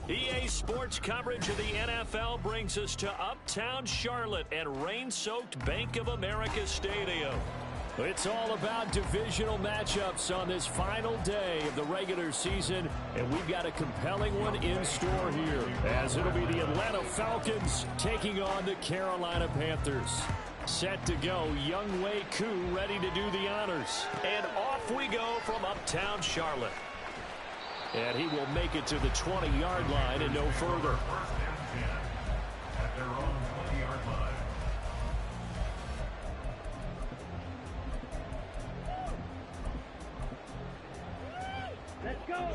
EA Sports coverage of the NFL brings us to Uptown Charlotte at rain-soaked Bank of America Stadium. It's all about divisional matchups on this final day of the regular season, and we've got a compelling one in store here, as it'll be the Atlanta Falcons taking on the Carolina Panthers. Set to go, Younghoe Koo ready to do the honors. And off we go from Uptown Charlotte. And he will make it to the 20-yard line and no further. Let's go.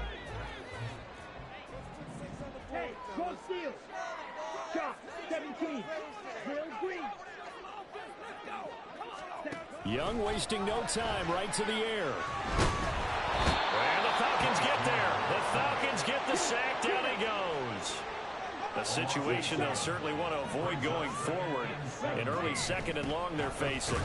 Hey, go steal. Shot, 17. Will Green. Young wasting no time, right to the air. And the Falcons get there. The Falcons get the sack. Down he goes. A situation they'll certainly want to avoid going forward. An early second and long they're facing.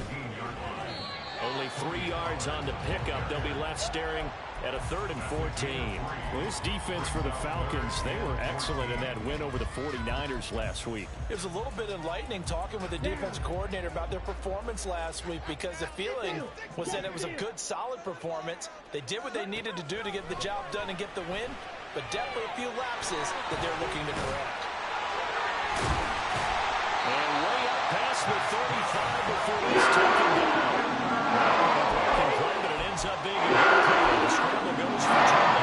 Only 3 yards on the pickup. They'll be left staring at a 3rd and 14. Well, this defense for the Falcons, they were excellent in that win over the 49ers last week. It was a little bit enlightening talking with the defense coordinator about their performance last week, because the feeling was that it was a good, solid performance. They did what they needed to do to get the job done and get the win, but definitely a few lapses that they're looking to correct. And way up past the 35 before he's taken down. But it ends up being a good play. The scramble goes for Jordan.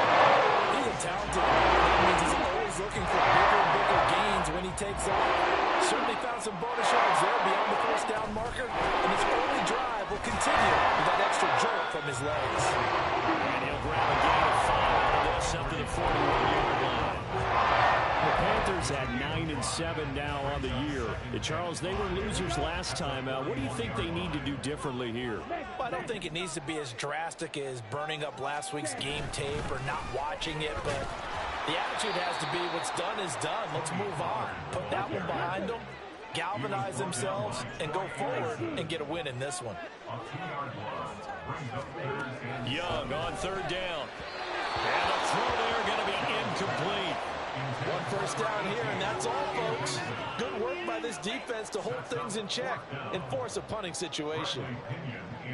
He's a talented player. That means he's always looking for bigger gains when he takes off. Certainly found some bonus yards there beyond the first down marker, and his early drive will continue with that extra jolt from his legs. And he'll grab a gain of 5 out of this up to the 41-yard line. The Panthers at 9-7 now on the year. Charles, they were losers last time. What do you think they need to do differently here? Well, I don't think it needs to be as drastic as burning up last week's game tape or not watching it, but the attitude has to be what's done is done. Let's move on. Put that one behind them, galvanize themselves, and go forward and get a win in this one. Young on 3rd down. And the throw there going to be incomplete. 1 first down here, and that's all, folks. Good work by this defense to hold things in check and force a punting situation.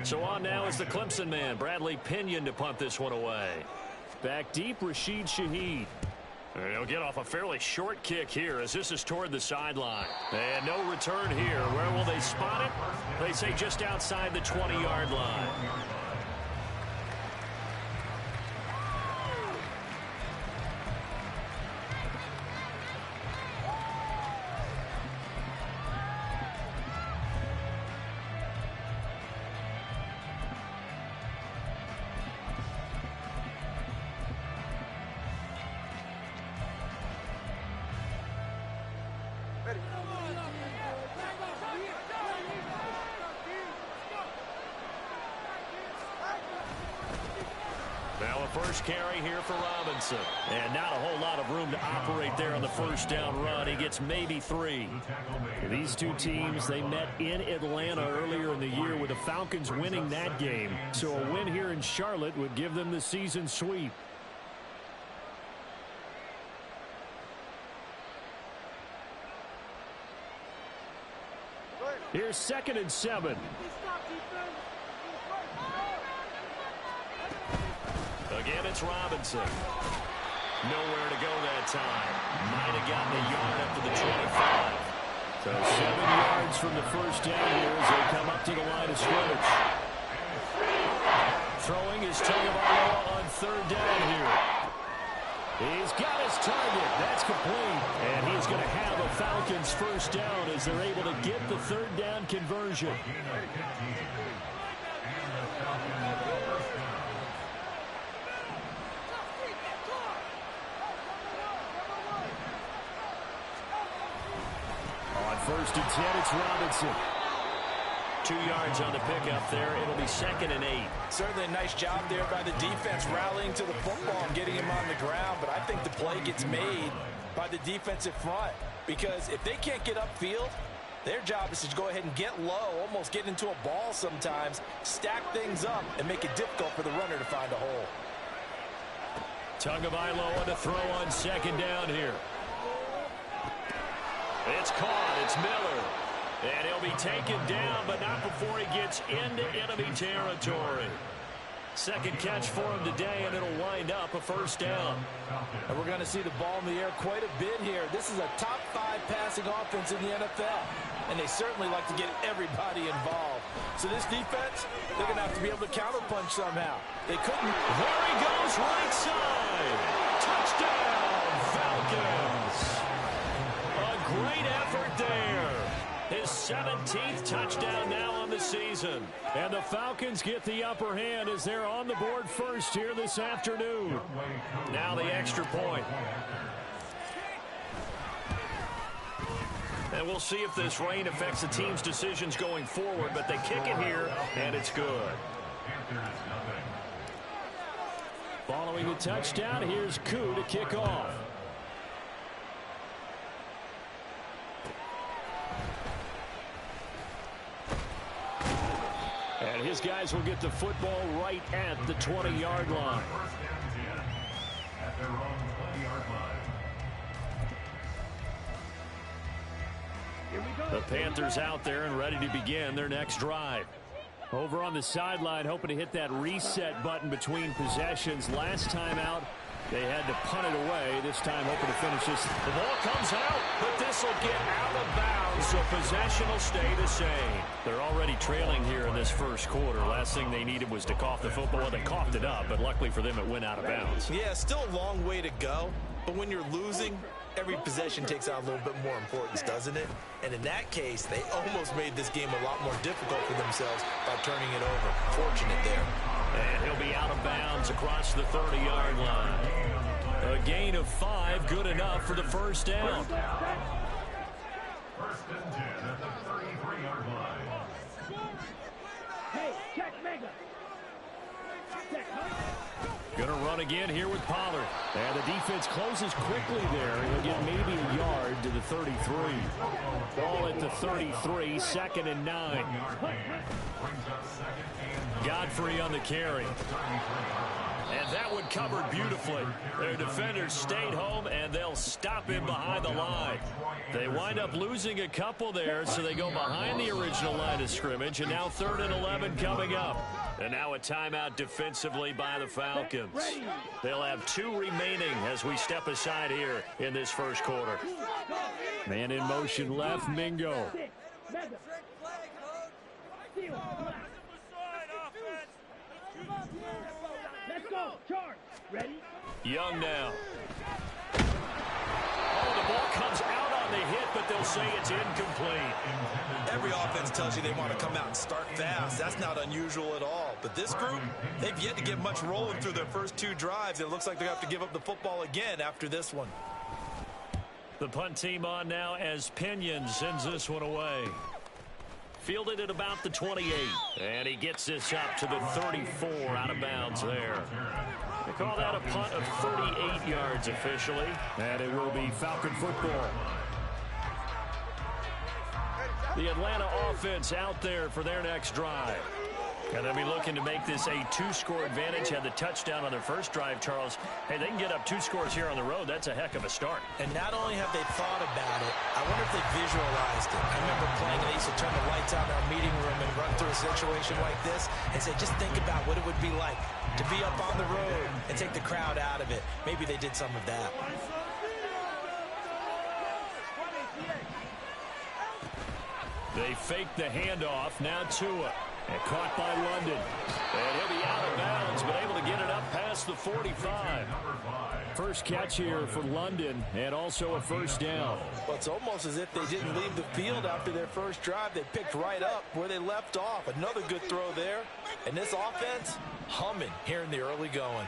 So on now is the Clemson man, Bradley Pinion, to punt this one away. Back deep, Rashid Shaheed. And he'll get off a fairly short kick here as this is toward the sideline. And no return here. Where will they spot it? They say just outside the 20-yard line. Now a first carry here for Robinson. And not a whole lot of room to operate there on the first down run. He gets maybe 3. These two teams, they met in Atlanta earlier in the year with the Falcons winning that game. So a win here in Charlotte would give them the season sweep. Here's 2nd and 7. Again, it's Robinson. Nowhere to go that time. Might have gotten a yard up to the 25. So 7 yards from the first down here as they come up to the line of scrimmage. Throwing is Tagovailoa on 3rd down here. He's got his target. That's complete. And he's going to have a Falcons first down as they're able to get the 3rd down conversion. On 1st and 10, it's Robinson. 2 yards on the pickup there. It'll be 2nd and 8. Certainly a nice job there by the defense rallying to the football and getting him on the ground, but I think the play gets made by the defensive front, because if they can't get upfield, their job is to go ahead and get low, almost get into a ball sometimes, stack things up, and make it difficult for the runner to find a hole. Tagovailoa to throw on second down here. It's caught. It's Miller. And he'll be taken down, but not before he gets into enemy territory. Second catch for him today, and it'll wind up a first down. And we're going to see the ball in the air quite a bit here. This is a top 5 passing offense in the NFL, and they certainly like to get everybody involved. So this defense, they're going to have to be able to counterpunch somehow. They couldn't. There he goes, right side. Touchdown, Falcons. A great effort there. His 17th touchdown now on the season. And the Falcons get the upper hand as they're on the board first here this afternoon. Now the extra point. And we'll see if this rain affects the team's decisions going forward, but they kick it here, and it's good. Following the touchdown, here's Koo to kick off. And his guys will get the football right at the 20-yard line. The Panthers out there and ready to begin their next drive. Over on the sideline, hoping to hit that reset button between possessions. Last time out, they had to punt it away. This time hoping to finish this. The ball comes out, but this will get out of bounds, so possession will stay the same. They're already trailing here in this first quarter. Last thing they needed was to cough the football. Well, they coughed it up, but luckily for them, it went out of bounds. Yeah, still a long way to go, but when you're losing, every possession takes on a little bit more importance, doesn't it? And in that case, they almost made this game a lot more difficult for themselves by turning it over. Fortunate there. And he'll be out of bounds across the 30-yard line. A gain of 5, good enough for the first down. First and 10 at the 33-yard line. Hey, check Mega. Check, Going to run again here with Pollard. And the defense closes quickly there. He'll get maybe a yard to the 33. Ball at the 33, 2nd and 9. Godfrey on the carry. And that one covered beautifully. Their defenders stayed home, and they'll stop him behind the line. They wind up losing a couple there, so they go behind the original line of scrimmage, and now 3rd and 11 coming up. And now a timeout defensively by the Falcons. They'll have 2 remaining as we step aside here in this first quarter. Man in motion left, Mingo. Mega. Let's go. Charge. Ready? Young now. Oh, the ball comes out on the hit, but they'll say it's incomplete. Every offense tells you they want to come out and start fast. That's not unusual at all. But this group, they've yet to get much rolling through their first 2 drives. It looks like they're going to have to give up the football again after this one. The punt team on now as Pinion sends this one away. Fielded at about the 28. And he gets this up to the 34 out of bounds there. They call that a punt of 38 yards officially. And it will be Falcon football. The Atlanta offense out there for their next drive. And they'll be looking to make this a 2-score advantage. Had the touchdown on their first drive, Charles. Hey, they can get up 2 scores here on the road. That's a heck of a start. And not only have they thought about it, I wonder if they visualized it. I remember playing, and they used to turn the lights out in our meeting room and run through a situation like this and say, just think about what it would be like to be up on the road and take the crowd out of it. Maybe they did some of that. They fake the handoff. Now Tua. And caught by London. And he'll be out of bounds, but able to get it up past the 45. First catch here for London, and also a first down. Well, it's almost as if they didn't leave the field after their first drive. They picked right up where they left off. Another good throw there. And this offense, humming here in the early going.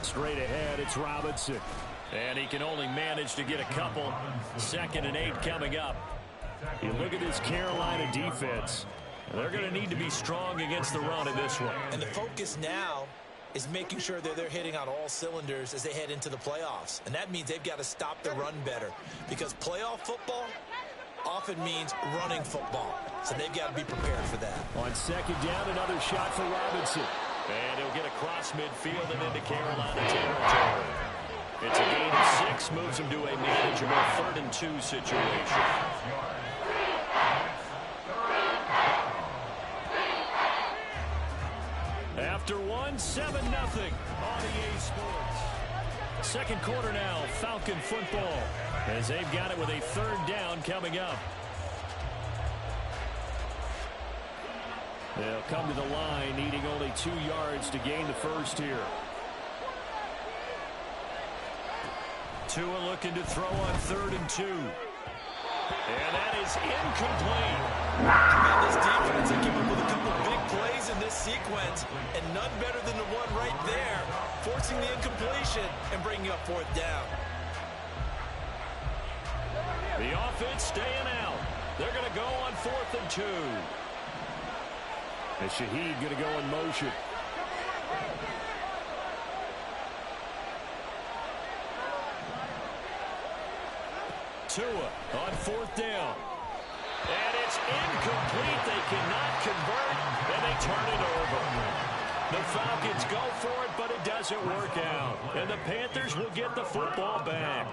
Straight ahead, it's Robinson. And he can only manage to get a couple. 2nd and 8 coming up. You look at this Carolina defense. They're going to need to be strong against the run in this one. And the focus now is making sure that they're hitting on all cylinders as they head into the playoffs. And that means they've got to stop the run better. Because playoff football often means running football. So they've got to be prepared for that. On 2nd down, another shot for Robinson. And he'll get across midfield and into Carolina territory. It's a gain of 6, moves him to a manageable 3rd and 2 situation. After 1, 7-0 on EA Sports. Second quarter now, Falcon football, as they've got it with a 3rd down coming up. They'll come to the line, needing only 2 yards to gain the first here. Tua looking to throw on 3rd and 2. And that is incomplete. Tremendous defense. They came up with a couple of big plays in this sequence, and none better than the one right there, forcing the incompletion and bringing up 4th down. The offense staying out. They're going to go on 4th and 2. And Shaheed going to go in motion. Tua on 4th down. And it's incomplete. They cannot convert, and they turn it over. The Falcons go for it, but it doesn't work out. And the Panthers will get the football back.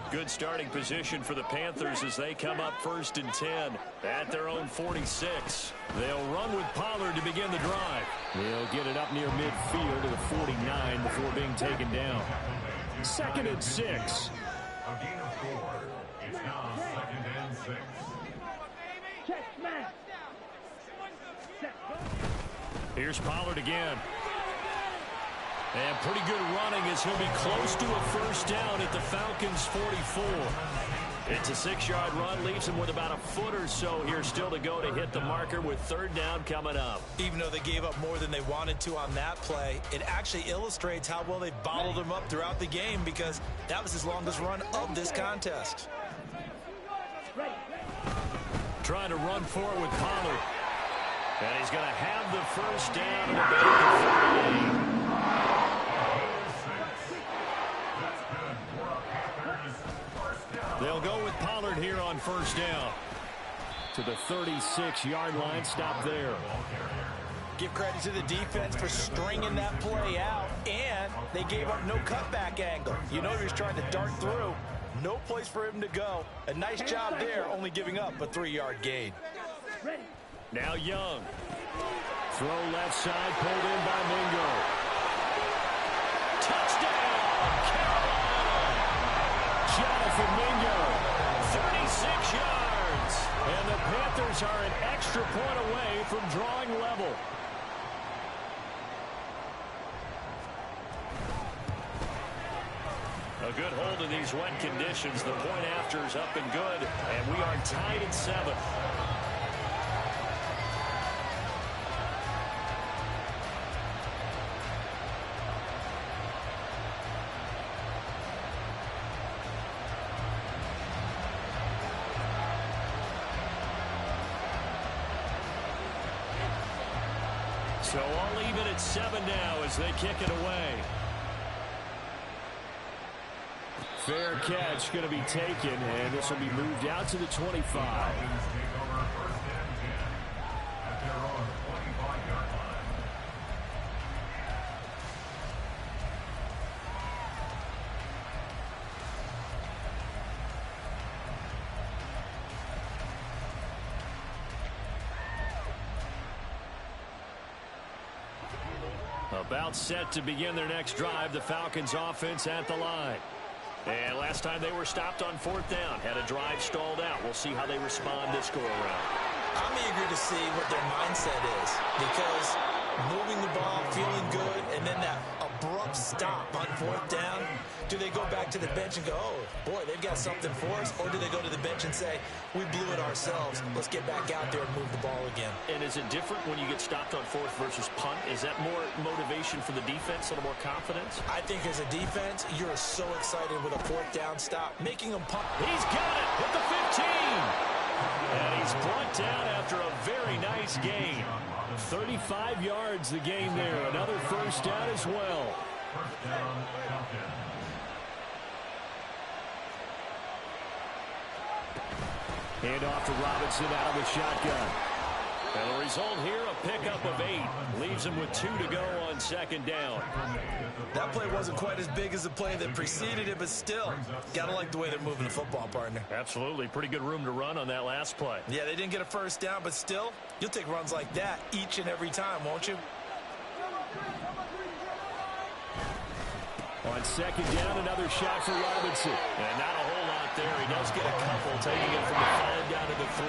Good starting position for the Panthers as they come up 1st and 10 at their own 46. They'll run with Pollard to begin the drive. They'll get it up near midfield to the 49 before being taken down. 2nd and 6. A gain of 4. It's now 2nd and 6. Check smash. Set. Here's Pollard again. And pretty good running as he'll be close to a 1st down at the Falcons' 44. It's a 6-yard run, leaves him with about a foot or so here still to go to hit the marker with 3rd down coming up. Even though they gave up more than they wanted to on that play, it actually illustrates how well they bottled him up throughout the game, because that was his longest run of this contest. Trying to run for it with Pollard. And he's going to have the 1st down at the 48. They'll go with Pollard here on 1st down. To the 36-yard line, stop there. Give credit to the defense for stringing that play out, and they gave up no cutback angle. You know he was trying to dart through. No place for him to go. A nice job there, only giving up a 3-yard gain. Now Young. Throw left side, pulled in by Mingo. Touchdown, Carolina! Jonathan Mingo, 36 yards. And the Panthers are an extra point away from drawing level. A good hold in these wet conditions. The point after is up and good, and we are tied at 7. So all even at 7 now as they kick it away. Fair catch going to be taken, and this will be moved out to the 25. About set to begin their next drive, the Falcons offense at the line. And last time they were stopped on 4th down, had a drive stalled out. We'll see how they respond this go-around. I'm eager to see what their mindset is, because moving the ball, feeling good, and then that abrupt stop on 4th down, do they go back to the bench and go, oh, boy, they've got something for us, or do they go to the bench and say, we blew it ourselves, let's get back out there and move the ball again? And is it different when you get stopped on 4th versus punt? Is that more motivation for the defense, a little more confidence? I think as a defense, you're so excited with a 4th down stop, making them punt. He's got it at the 15. And he's brought down after a very nice gain. 35 yards the gain there. Another 1st down as well. First down, Falcons. Hand off to Robinson out of the shotgun. And the result here, a pickup of 8. Leaves him with 2 to go on second down. That play wasn't quite as big as the play that preceded it, but still, got to like the way they're moving the football, partner. Absolutely. Pretty good room to run on that last play. Yeah, they didn't get a first down, but still, you'll take runs like that each and every time, won't you? On second down, another shot for Robinson. And not a whole lot there. He does get a couple, taking it from the 5 down to the 3.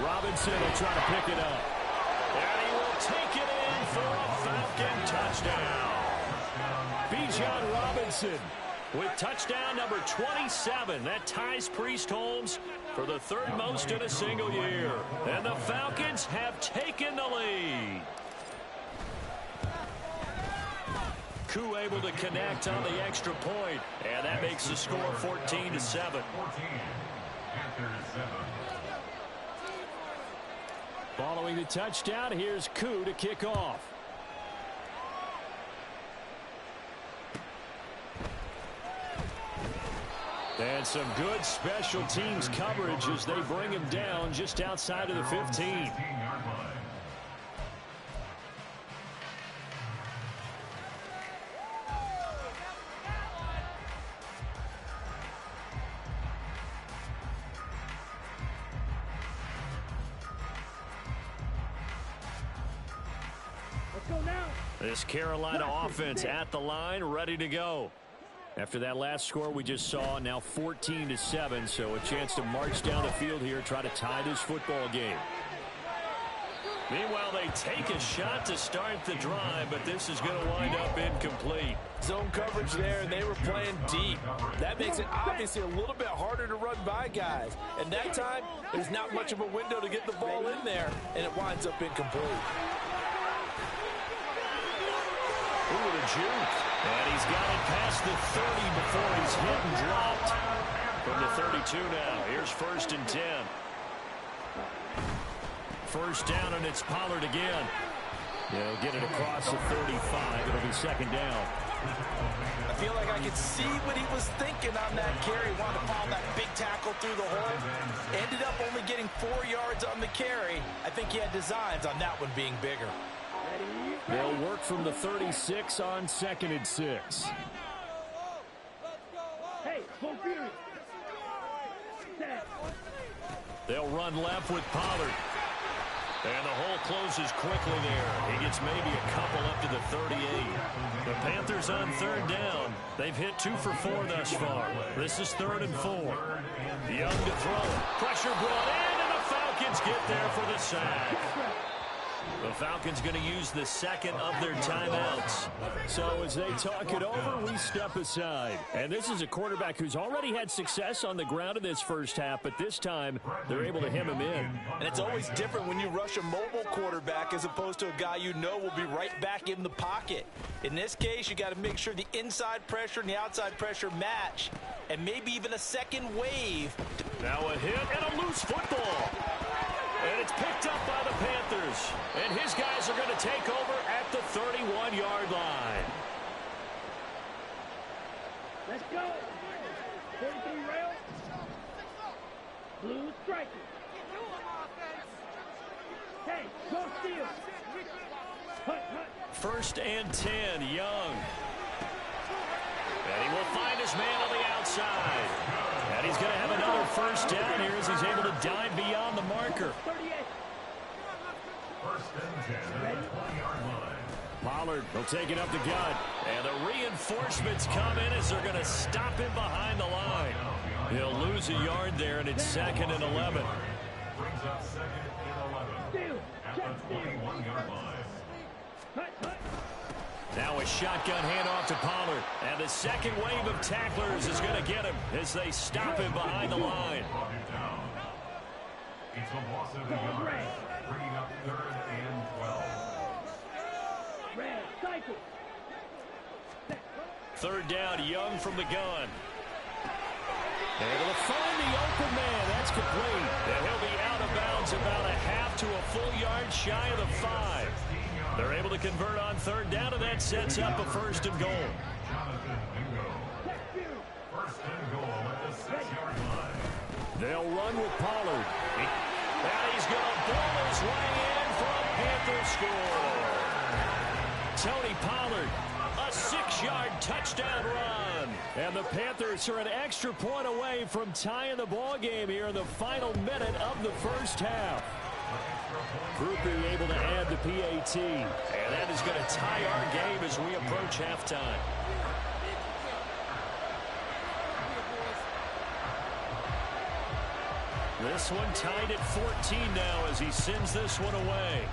Robinson will try to pick it up. And he will take it in for a Falcon touchdown. Bijan Robinson with touchdown number 27. That ties Priest Holmes for the 3rd most in a single year. And the Falcons have taken the lead. Koo able to connect on the extra point, and that makes the score 14-7. Following the touchdown, here's Koo to kick off. And some good special teams coverage as they bring him down just outside of the 15. This Carolina offense at the line, ready to go. After that last score we just saw, now 14-7, so a chance to march down the field here, try to tie this football game. Meanwhile, they take a shot to start the drive, but this is going to wind up incomplete. Zone coverage there, and they were playing deep. That makes it obviously a little bit harder to run by guys. And that time, there's not much of a window to get the ball in there, and it winds up incomplete. Ooh, the juke. And he's got it past the 30 before he's hit and dropped. From the 32 now, here's 1st and 10. First down, and it's Pollard again. They'll get it across the 35. It'll be second down. I feel like I could see what he was thinking on that carry. Wanted to follow that big tackle through the hole. Ended up only getting 4 yards on the carry. I think he had designs on that one being bigger. They'll work from the 36 on 2nd and 6. Hey, full fury. They'll run left with Pollard. And the hole closes quickly there. He gets maybe a couple up to the 38. The Panthers on 3rd down. They've hit 2 for 4 thus far. This is 3rd and 4. Young to throw. Pressure brought in, and the Falcons get there for the sack. The Falcons going to use the second of their timeouts. So as they talk it over, we step aside. And this is a quarterback who's already had success on the ground in this first half, but this time they're able to hem him in. And it's always different when you rush a mobile quarterback as opposed to a guy you know will be right back in the pocket. In this case, you got to make sure the inside pressure and the outside pressure match, and maybe even a second wave. Now a hit and a loose football. And it's picked up by the Panthers. And his guys are going to take over at the 31-yard line. Let's go. 43 rail. Blue striker. Hey, go steal. Hut, hut. 1st and 10, Young. And he will find his man on the outside. And he's going to have another first down here as he's able to dive beyond the marker. 38. 1st and 10, 20-yard line. Pollard will take it up the gut. And the reinforcements come in as they're going to stop him behind the line. He'll lose a yard there, and it's 2nd and 11. Brings up 2nd and 11. At the 21-yard line. Hut, hut. Now a shotgun handoff to Pollard. And the second wave of tacklers is going to get him as they stop him behind the line. Brought it down. It's a loss of a yard, bringing up 3rd and 12. Red, cycle. 3rd down, Young from the gun. Able to find the open man. That's complete. And he'll be out of bounds about a half to a full yard shy of the 5. They're able to convert on 3rd down, and that sets up a 1st and goal. Jonathan Mingo. 1st and goal at the 6-yard line. They'll run with Pollard. And he's going to blow his way in for a Panther score. Tony Pollard, a 6-yard touchdown run. And the Panthers are an extra point away from tying the ball game here in the final minute of the first half. Grupe able to add the PAT. And that is going to tie our game as we approach halftime. This one tied at 14 now as he sends this one away.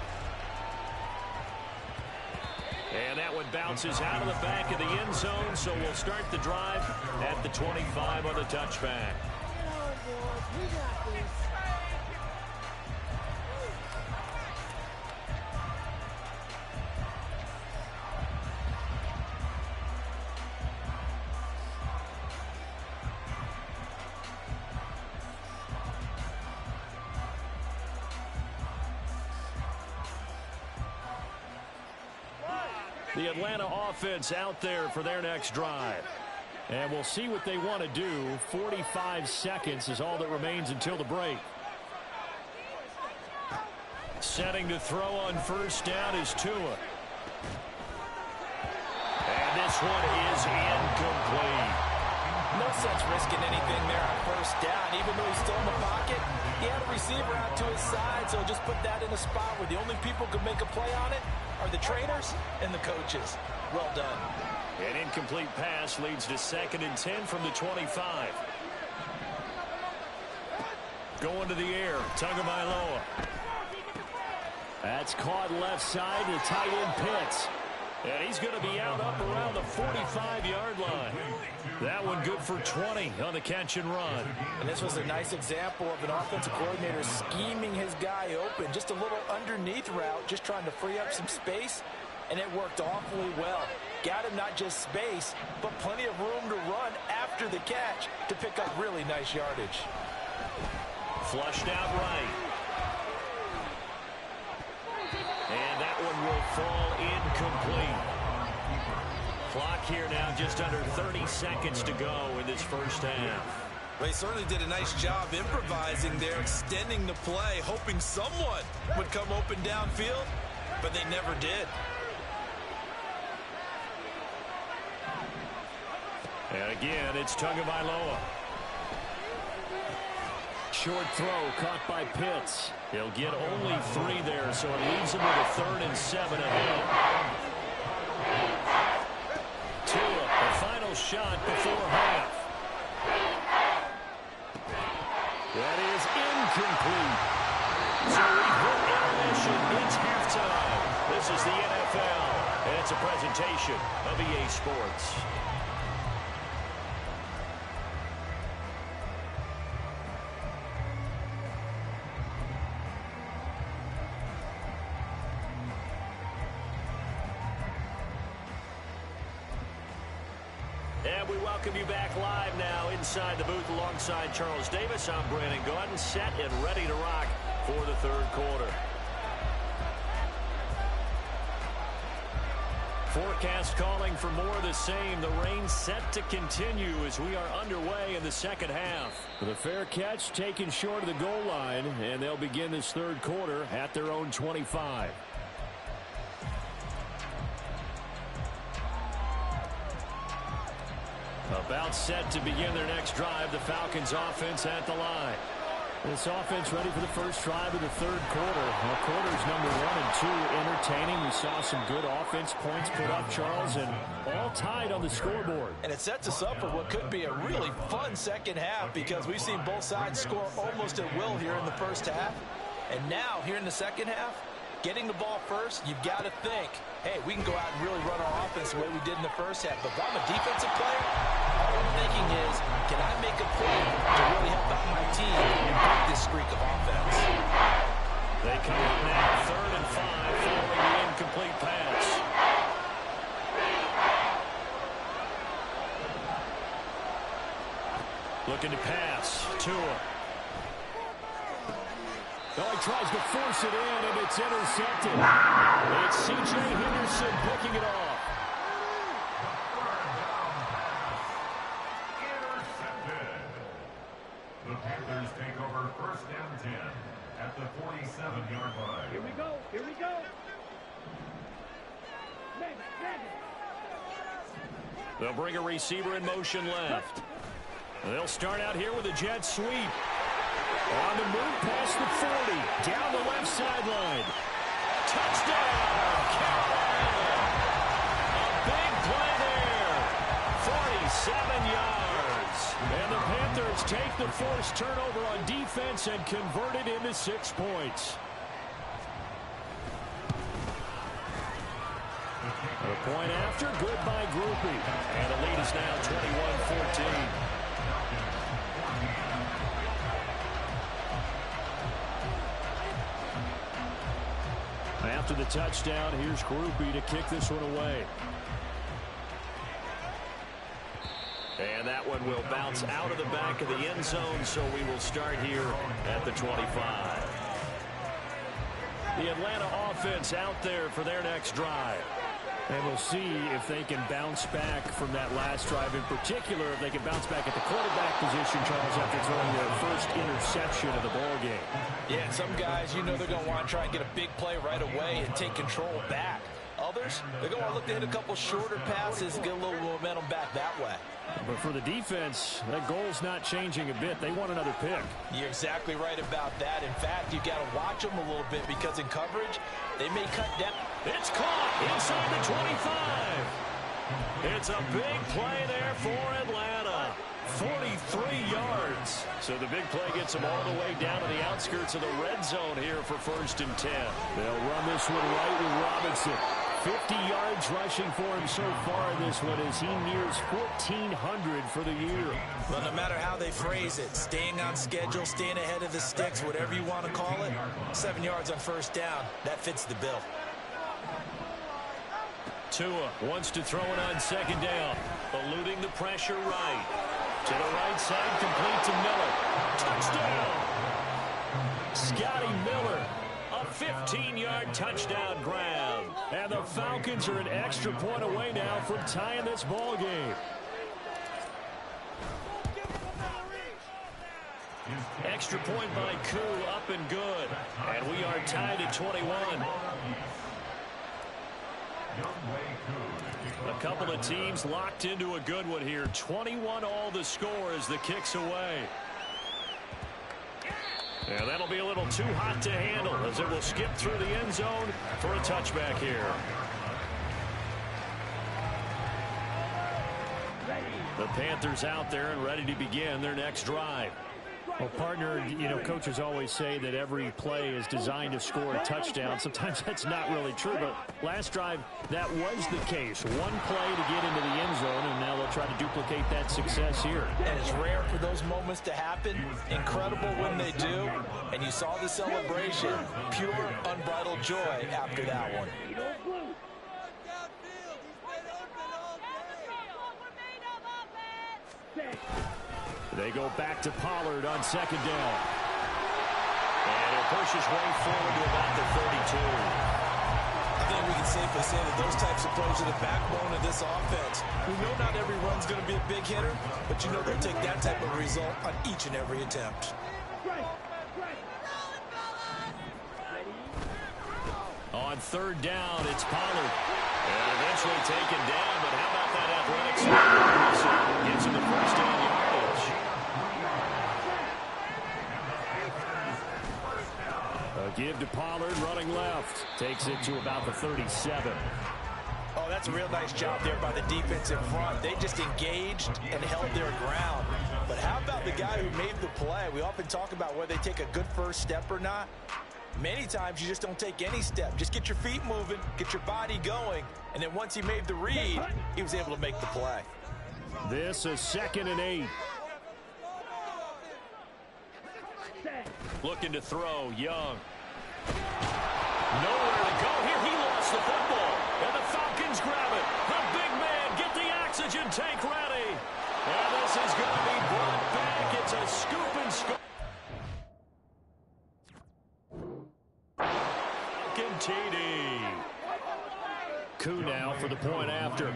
And that one bounces out of the back of the end zone, so we'll start the drive at the 25 on the touchback. The Atlanta offense out there for their next drive. And we'll see what they want to do. 45 seconds is all that remains until the break. Setting to throw on first down is Tua. And this one is incomplete. No sense risking anything there on first down. Even though he's still in the pocket, he had a receiver out to his side, so just put that in a spot where the only people who can make a play on it are the trainers and the coaches. Well done. An incomplete pass leads to 2nd and 10 from the 25. Going to the air, Tagovailoa. That's caught left side to tight end Pitts. And he's going to be out up around the 45-yard line. That one good for 20 on the catch and run. And this was a nice example of an offensive coordinator scheming his guy open. Just a little underneath route, just trying to free up some space. And it worked awfully well. Got him not just space, but plenty of room to run after the catch to pick up really nice yardage. Flushed out right. And that one will fall incomplete. Clock here now just under 30 seconds to go in this first half. They certainly did a nice job improvising there, extending the play, hoping someone would come open downfield, but they never did. And again, it's Tagovailoa. Short throw caught by Pitts. He'll get only 3 there, so it leaves him with a 3rd and 7 ahead. Tua, the final shot before half. That is incomplete. So we hit intermission. It's halftime. This is the NFL, and it's a presentation of EA Sports. And we welcome you back live now inside the booth alongside Charles Davis. I'm Brandon Gaudin, set and ready to rock for the third quarter. Forecast calling for more of the same. The rain set to continue as we are underway in the second half. The fair catch taken short of the goal line, and they'll begin this third quarter at their own 25. About set to begin their next drive. The Falcons offense at the line. This offense ready for the first drive of the third quarter. Well, quarters number 1 and 2 entertaining. We saw some good offense points put up, Charles, and all tied on the scoreboard. And it sets us up for what could be a really fun second half because we've seen both sides score almost at will here in the first half. And now, here in the second half, getting the ball first, you've got to think, hey, we can go out and really run our offense the way we did in the first half. But if I'm a defensive player, all I'm thinking is, can I make a play to really help out my team and break this streak of offense? They come up now 3rd and 5 following the incomplete pass. Looking to pass. Tua. Oh, he tries to force it in, and it's intercepted. It's C.J. Henderson picking it off. Intercepted. The Panthers take and 10 at the 47-yard line. Here we go. Here we go. They'll bring a receiver in motion left. They'll start out here with a jet sweep. On the move past the 40. Down the left sideline. Touchdown, Carolina! A big play there. 47 yards. And the Panthers take the forced turnover on defense and convert it into 6 points. A point after, good by Grupe. And the lead is now 21-14. After the touchdown, here's Grupe to kick this one away. And that one will bounce out of the back of the end zone, so we will start here at the 25. The Atlanta offense out there for their next drive. And we'll see if they can bounce back from that last drive. In particular, if they can bounce back at the quarterback position, Charles, after throwing their first interception of the ballgame. Yeah, some guys, you know they're going to want to try and get a big play right away and take control back. Others, they're going to look to hit a couple shorter passes and get a little momentum back that way. But for the defense, that goal's not changing a bit. They want another pick. You're exactly right about that. In fact, you got to watch them a little bit because in coverage, they may cut down. It's caught inside the 25. It's a big play there for Atlanta. 43 yards. So the big play gets them all the way down to the outskirts of the red zone here for 1st and 10. They'll run this one right with Robinson. 50 yards rushing for him so far in this one as he nears 1,400 for the year. Well, no matter how they phrase it, staying on schedule, staying ahead of the sticks, whatever you want to call it, 7 yards on 1st down, that fits the bill. Tua wants to throw it on 2nd down, eluding the pressure right. To the right side, complete to Miller. Touchdown! Scotty Miller, a 15-yard touchdown grab. And the Falcons are an extra point away now from tying this ball game. Extra point by Koo, up and good. And we are tied at 21. A couple of teams locked into a good one here. 21 all the score as the kick's away. And that'll be a little too hot to handle as it will skip through the end zone for a touchback here. The Panthers out there and ready to begin their next drive. Well, partner, you know, coaches always say that every play is designed to score a touchdown. Sometimes that's not really true, but last drive, that was the case. One play to get into the end zone, and now they'll try to duplicate that success here. And it's rare for those moments to happen. Incredible when they do. And you saw the celebration. Pure, unbridled joy after that one. They go back to Pollard on 2nd down. And it pushes way forward to about the 32. I think we can safely say that those types of plays are the backbone of this offense. We know not every run's going to be a big hitter, but you know they'll take that type of result on each and every attempt. On 3rd down, it's Pollard. And eventually taken down, but how about that athletic speed? Gets him the first down yardage. A give to Pollard running left. Takes it to about the 37. Oh, that's a real nice job there by the defense in front. They just engaged and held their ground. But how about the guy who made the play? We often talk about whether they take a good first step or not. Many times you just don't take any step. Just get your feet moving, get your body going, and then once he made the read, he was able to make the play. This is 2nd and 8. Looking to throw, Young. Nowhere to go here. He lost the football, and the Falcons grab it. The big man, get the oxygen tank ready. And this is going to be brought back. It's a scoop and score. TD. Koo now for the point after.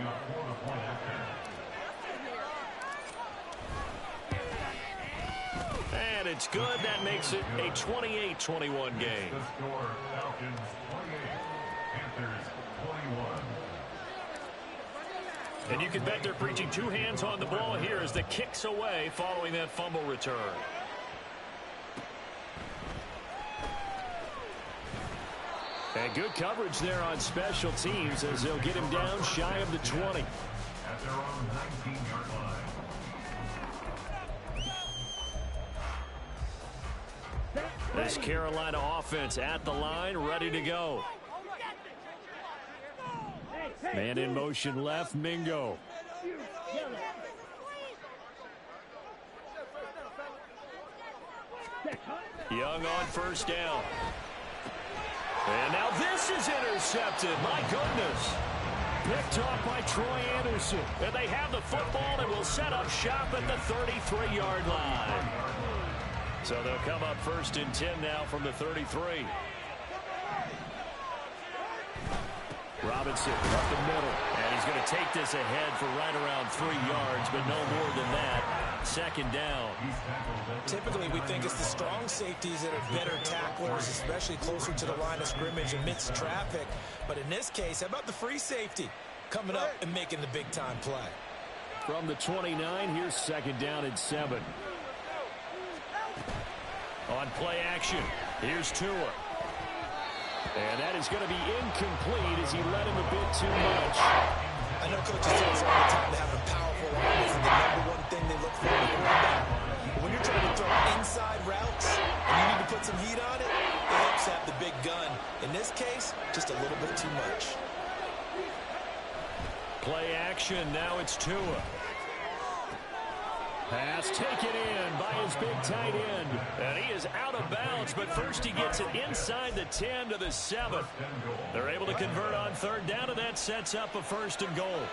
And it's good. That makes it a 28-21 game. The score, Falcons 28, Panthers 21. And you can bet they're preaching two hands on the ball here as the kick's away following that fumble return. And good coverage there on special teams as they'll get him down shy of the 20. At their own 19-yard line. This Carolina offense at the line, ready to go. Man in motion left, Mingo. Young on first down. And now this is intercepted. My goodness. Picked off by Troy Anderson. And they have the football and will set up shop at the 33-yard line. So they'll come up first and 10 now from the 33. Robinson up the middle, and he's going to take this ahead for right around 3 yards, but no more than that. Second down. Typically, we think it's the strong safeties that are better tacklers, especially closer to the line of scrimmage amidst traffic. But in this case, how about the free safety coming up and making the big-time play? From the 29, here's second down and 7. On play action, here's Tua. And that is going to be incomplete as he led him a bit too much. I know coaches tell us all the time to have a powerful arm is the #1 thing they look for in a quarterback. But when you're trying to throw inside routes and you need to put some heat on it, it helps have the big gun. In this case, just a little bit too much. Play action, now it's Tua. Pass taken in by his big tight end. And he is out of bounds, but first he gets it inside the 10 to the 7. They're able to convert on third down, and that sets up a first and goal.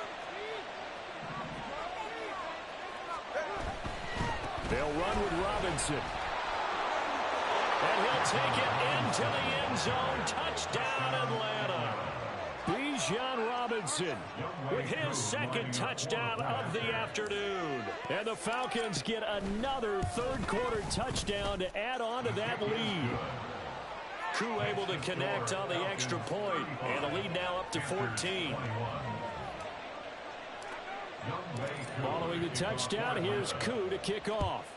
They'll run with Robinson. And he'll take it into the end zone. Touchdown, Atlanta. Bijan Robinson with his second touchdown of the afternoon. And the Falcons get another third-quarter touchdown to add on to that lead. Crew able to connect on the extra point, and the lead now up to 14. Following the touchdown, here's Koo to kick off.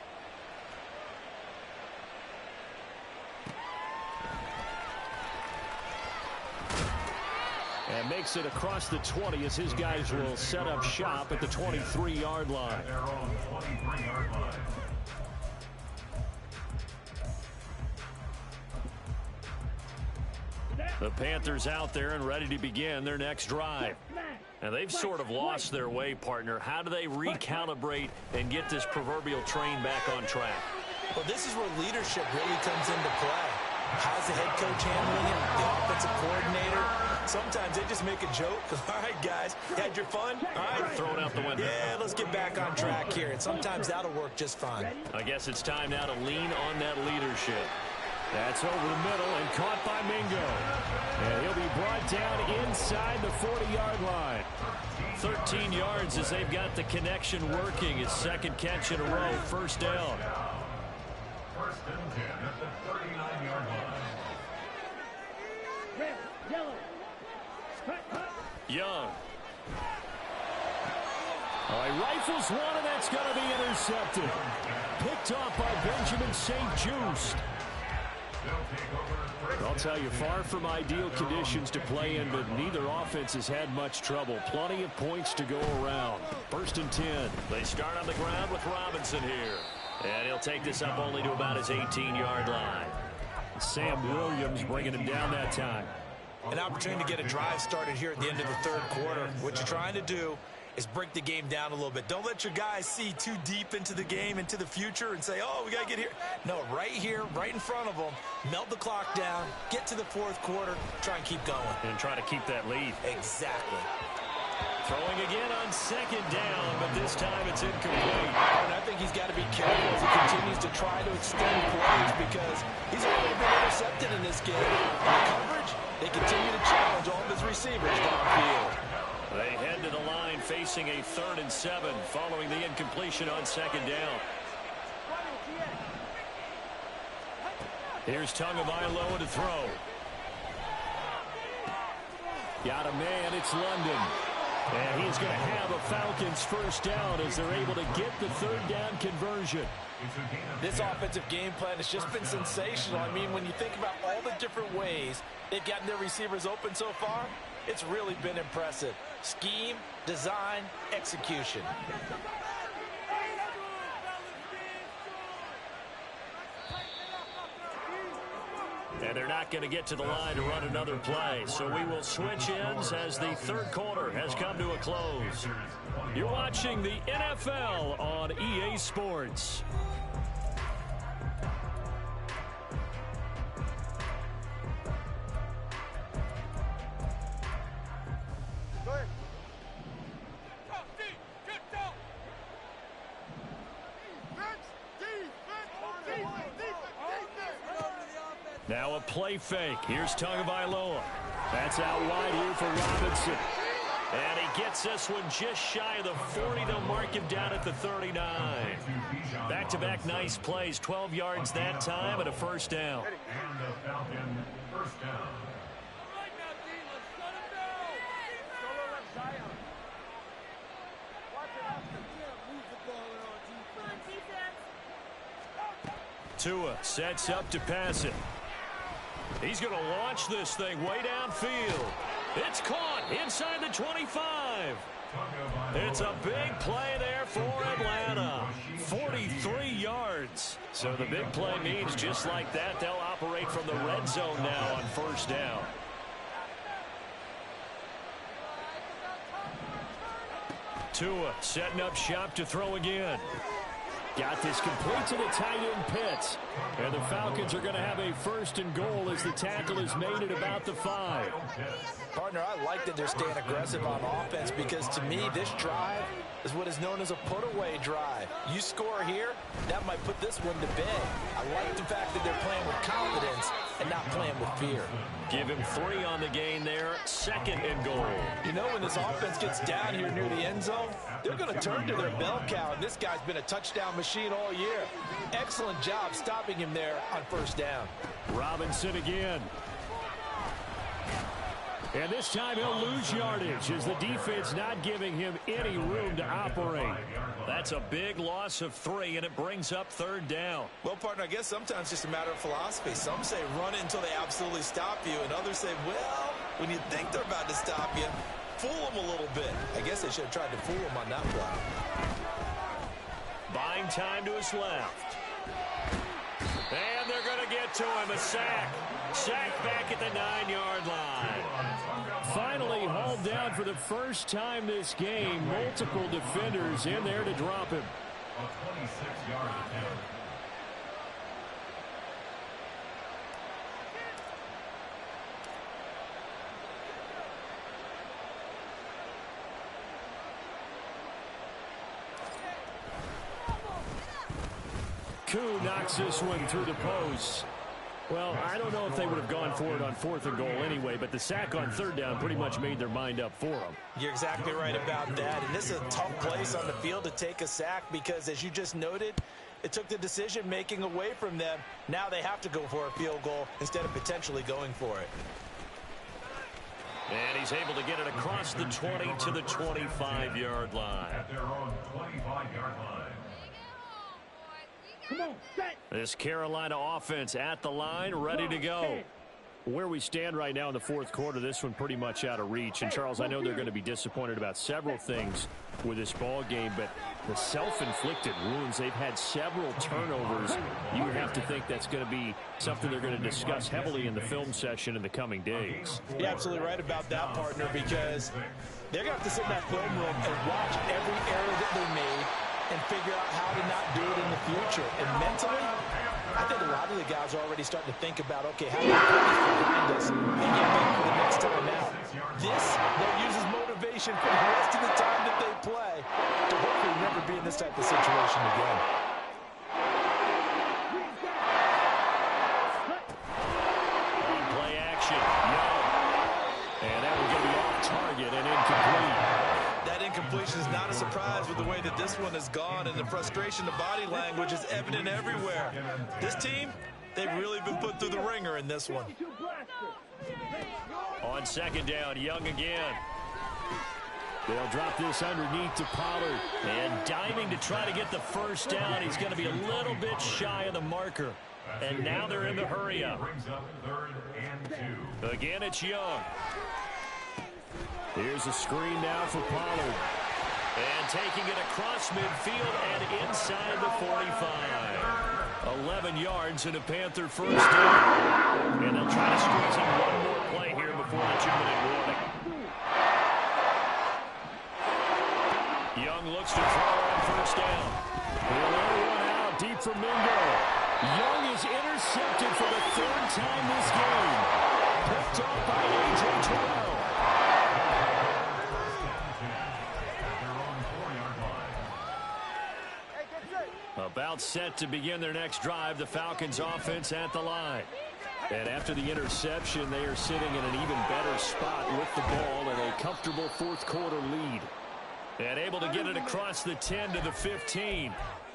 And makes it across the 20 as his guys will set up shop at the 23-yard line. Their own 23-yard line. The Panthers out there and ready to begin their next drive. And they've sort of lost their way, partner. How do they recalibrate and get this proverbial train back on track? Well, this is where leadership really comes into play. How's the head coach handling it? The offensive coordinator? Sometimes they just make a joke. All right, guys, had your fun? All right. Throw it out the window. Yeah, let's get back on track here. And sometimes that'll work just fine. I guess it's time now to lean on that leadership. That's over the middle and caught by Mingo. And he'll be brought down inside the 40-yard line. 13 yards as they've got the connection working. His second catch in a row, first down. First and 10 at the 39-yard line. Red, yellow. Hut, hut. Young. He rifles one, and that's going to be intercepted. Picked off by Benjamin St. Just. I'll tell you, far from ideal conditions to play in, but neither offense has had much trouble. Plenty of points to go around. First and 10. They start on the ground with Robinson here. And he'll take this up only to about his 18-yard line. Sam Williams bringing him down that time. An opportunity to get a drive started here at the end of the third quarter. What you're trying to do is break the game down a little bit. Don't let your guys see too deep into the game, into the future, and say, oh, we got to get here. No, right here, right in front of them, melt the clock down, get to the fourth quarter, try and keep going. And try to keep that lead. Exactly. Throwing again on second down, but this time it's incomplete. And I think he's got to be careful as he continues to try to extend plays because he's already been intercepted in this game. In coverage, they continue to challenge all of his receivers downfield. They head to the line facing a 3rd and 7 following the incompletion on second down. Here's Tagovailoa to throw. Got a man, it's London. And he's going to have a Falcons first down as they're able to get the third down conversion. This offensive game plan has just been sensational. I mean, when you think about all the different ways they've gotten their receivers open so far, it's really been impressive. Scheme, design, execution. And they're not going to get to the line to run another play. So we will switch ends as the third quarter has come to a close. You're watching the NFL on EA Sports. Now a play fake. Here's Tagovailoa. That's out wide here for Robinson. And he gets this one just shy of the 40. They'll mark him down at the 39. Back-to-back nice plays. 12 yards that time and a first down. And the Falcon first down. Tua sets up to pass it. He's going to launch this thing way downfield. It's caught inside the 25. It's a big play there for Atlanta. 43 yards. So the big play means just like that, they'll operate from the red zone now on first down. Tua setting up shop to throw again. Got this complete to the tight end Pitts. And the Falcons are going to have a first and goal as the tackle is made at about the 5. Partner, I like that they're staying aggressive on offense because to me, this drive is what is known as a put-away drive. You score here, that might put this one to bed. I like the fact that they're playing with confidence and not playing with fear. Give him 3 on the gain there, second and goal. You know, when this offense gets down here near the end zone, they're going to turn to their bell cow, and this guy's been a touchdown machine all year. Excellent job stopping him there on first down. Robinson again. And this time he'll lose yardage as the defense not giving him any room to operate. That's a big loss of 3, and it brings up third down. Well, partner, I guess sometimes it's just a matter of philosophy. Some say run it until they absolutely stop you, and others say, well, when you think they're about to stop you, fool them a little bit. I guess they should have tried to fool them on that play. Buying time to his left. And they're going to get to him. A sack. Sack back at the 9-yard line. Finally hauled down for the first time this game. Multiple defenders in there to drop him. A 26-yard attempt. Koo knocks this one through the post. Well, I don't know if they would have gone for it on 4th and goal anyway, but the sack on third down pretty much made their mind up for them. You're exactly right about that, and this is a tough place on the field to take a sack because, as you just noted, it took the decision-making away from them. Now they have to go for a field goal instead of potentially going for it. And he's able to get it across the 20 to the 25-yard line. At their own 25-yard line. Come on, set. This Carolina offense at the line, ready to go. Where we stand right now in the fourth quarter, this one pretty much out of reach. And, Charles, I know they're going to be disappointed about several things with this ball game, but the self-inflicted wounds, they've had several turnovers. You have to think that's going to be something they're going to discuss heavily in the film session in the coming days. You're absolutely right about that, partner, because they're going to have to sit in that film room and watch every error that they made and figure out how to not do it in the future. And mentally, I think a lot of the guys are already starting to think about, okay, how do we put this behind us and get back for the next time out? This, they'll use as motivation for the rest of the time that they play to hopefully never be in this type of situation again. On play action, Young. And that will get me off target and incomplete. That incompletion is not a surprise with the way that this one has gone, and the frustration, the body language is evident everywhere. This team, They've really been put through the ringer in this one. On second down, Young again. They'll drop this underneath to Pollard. And diving to try to get the first down. He's going to be a little bit shy of the marker. And now they're in the hurry-up. Again, it's Young. Here's a screen now for Pollard. And taking it across midfield and inside the 45. 11 yards and a Panther first down. And they'll try to squeeze in one more play here before the 2-minute warning. Young looks to throw on first down. He'll let one out deep for Mingo. Young is intercepted for the third time this game. Picked off by A.J. Terrell. About set to begin their next drive, the Falcons offense at the line. And after the interception, they are sitting in an even better spot with the ball and a comfortable fourth quarter lead. And able to get it across the 10 to the 15.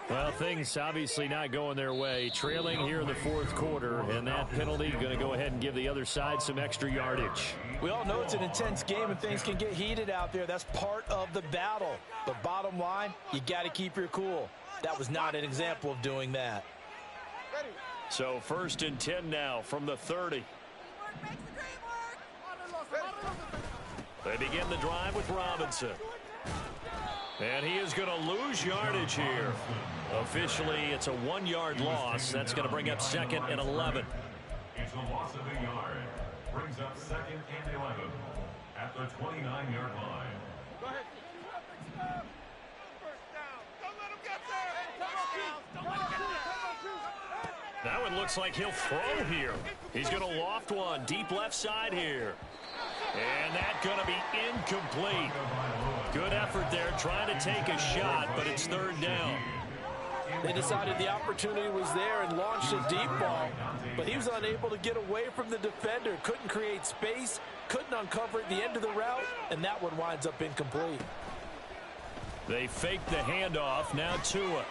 Well, things obviously not going their way. Trailing here in the fourth quarter, and that penalty going to go ahead and give the other side some extra yardage. We all know it's an intense game and things can get heated out there. That's part of the battle. But bottom line, you got to keep your cool. That was not an example of doing that. So first and 10 now from the 30. They begin the drive with Robinson. And he is going to lose yardage here. Officially, it's a 1-yard loss. That's going to bring up second and 11. It's a loss of a yard. Brings up second and 11 at the 29-yard line. Go ahead. First down. Don't let him get there. Don't let him get there. That one looks like he'll throw here. He's going to loft one deep left side here. And that's going to be incomplete. Good effort there, trying to take a shot, but it's third down. They decided the opportunity was there and launched a deep ball, but he was unable to get away from the defender. Couldn't create space, couldn't uncover at the end of the route, and that one winds up incomplete. They fake the handoff. Now Tua.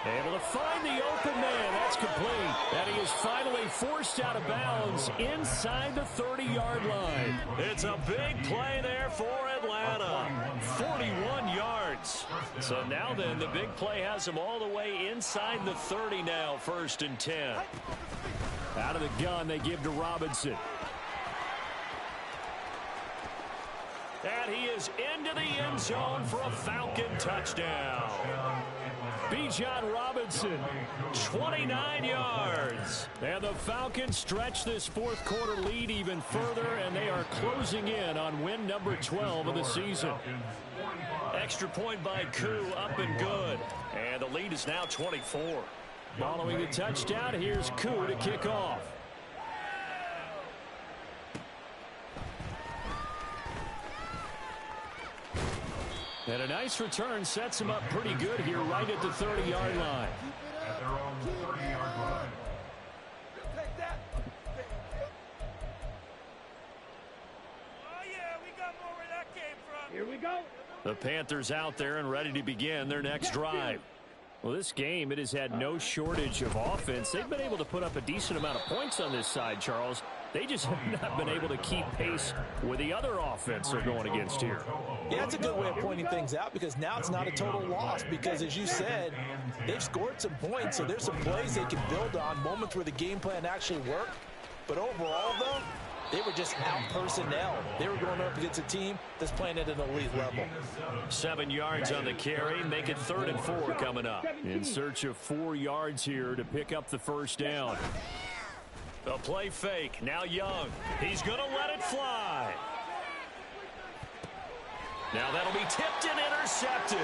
Able to find the open man. That's complete. And he is finally forced out of bounds inside the 30-yard line. It's a big play there for Atlanta. 41 yards. So now then, the big play has him all the way inside the 30 now, first and 10. Out of the gun, they give to Robinson. And he is into the end zone for a Falcon touchdown. Bijan Robinson, 29 yards. And the Falcons stretch this fourth quarter lead even further, and they are closing in on win number 12 of the season. Extra point by Koo, up and good. And the lead is now 24. Following the touchdown, here's Koo to kick off. And a nice return sets him up pretty good here right at the 30-yard line. At their own 30-yard line. Take that. Oh, yeah, we got more where that came from. Here we go. The Panthers out there and ready to begin their next drive. Well, this game, it has had no shortage of offense. They've been able to put up a decent amount of points on this side, Charles. They just have not been able to keep pace with the other offense they're going against here. Yeah, that's a good way of pointing things out because now it's not a total loss because, as you said, they've scored some points, so there's some plays they can build on, moments where the game plan actually worked. But overall, though, they were just out personnel. They were going up against a team that's playing at an elite level. 7 yards on the carry. Make it 3rd and 4 coming up. In search of 4 yards here to pick up the first down. A play fake. Now Young. He's going to let it fly. Now that'll be tipped and intercepted.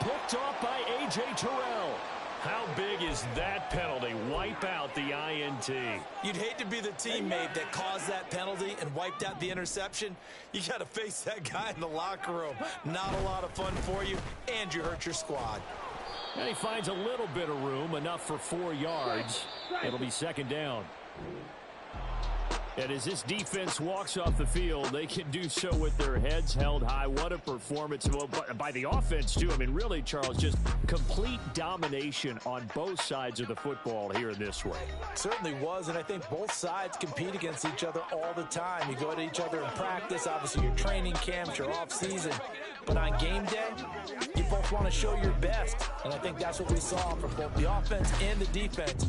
Picked off by A.J. Terrell. How big is that penalty? Wipe out the INT. You'd hate to be the teammate that caused that penalty and wiped out the interception. You got to face that guy in the locker room. Not a lot of fun for you, and you hurt your squad. And he finds a little bit of room, enough for 4 yards. It'll be second down. And as this defense walks off the field, they can do so with their heads held high. What a performance by the offense, too. I mean, really, Charles, just complete domination on both sides of the football here in this one. Certainly was, and I think both sides compete against each other all the time. You go to each other in practice, obviously your training camps, your off-season. But on game day, you both want to show your best. And I think that's what we saw from both the offense and the defense.